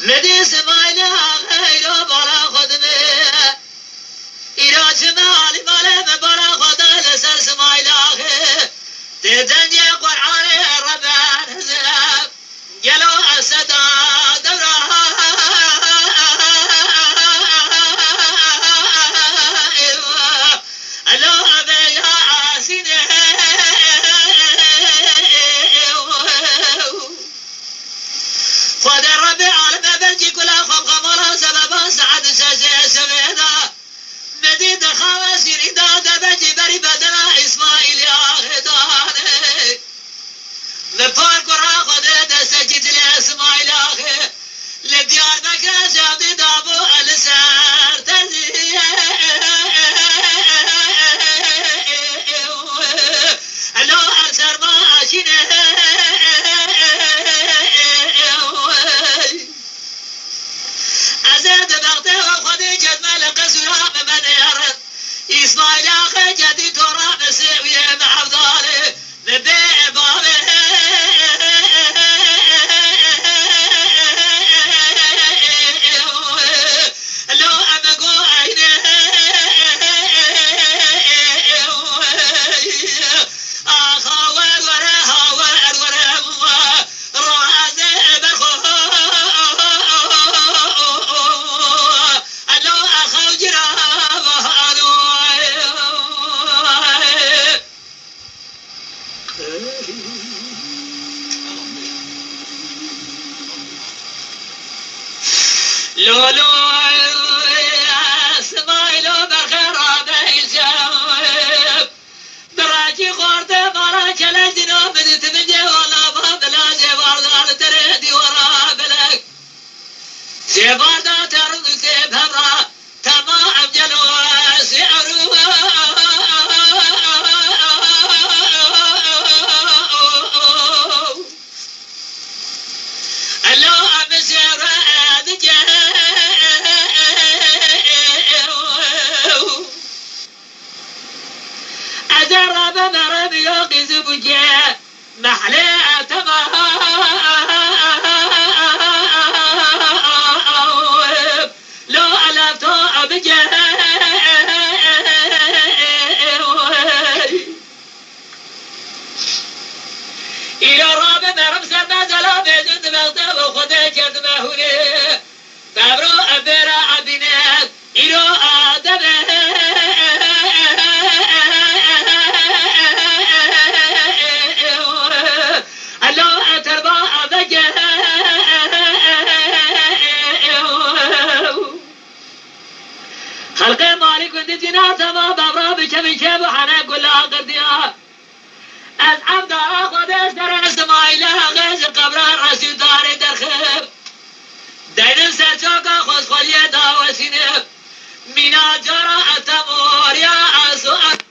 مدي سمايلة غير برا خدمه إيراج مالي ماله برا خدا لسر سمايلة غير تدنجي قرآن ربان زلاب جلو أسدا دورا ألو أبي ياسين خد ربي عالم بلجي كلها خب خمرا سببا سعد شاشة سميدا مديد خواسير إدادة بلجي بري بدنا إسماعيل يا خداني لفار قرى خده دستجد لإسماعيل آخي لديار مكة شادي دابو السار تزيه ألو أسر ما أشينه أزاد بغته وخدي جد ملك سرام من يرد إسماعيل آخي جدي كرام سويه معبدالي لبيع بابه لو أمقو عينه أخوار ورها ورها رأزه برخو لو أخو جرابه لولو اسماعيلو بخير بيشاوب براجي خورت براجي لجنو بدت منجي ولا بابلاجي واردان تريدي ورا بلك سيباردا ترد سيبهبرا تما أمجلو سيعرو ألو أمسير أدرب مرب يوقز بجاء محلي أتما لو ألفتو أبجاء إلى راب مرب سنة زلا بيزن بغضة وخده جد مهوني فابرو أبرا أبنات إلى آدم ألو أتربى أبجه خلق مالك ودتنا تما بابرا بشب وحنا كلها قديا العبد أخذ أسر إسماعيل غيز قبران رسول دار درخب دين سرچوكا خود خودية داوسينب مينا جرا أتمور يا أسوأ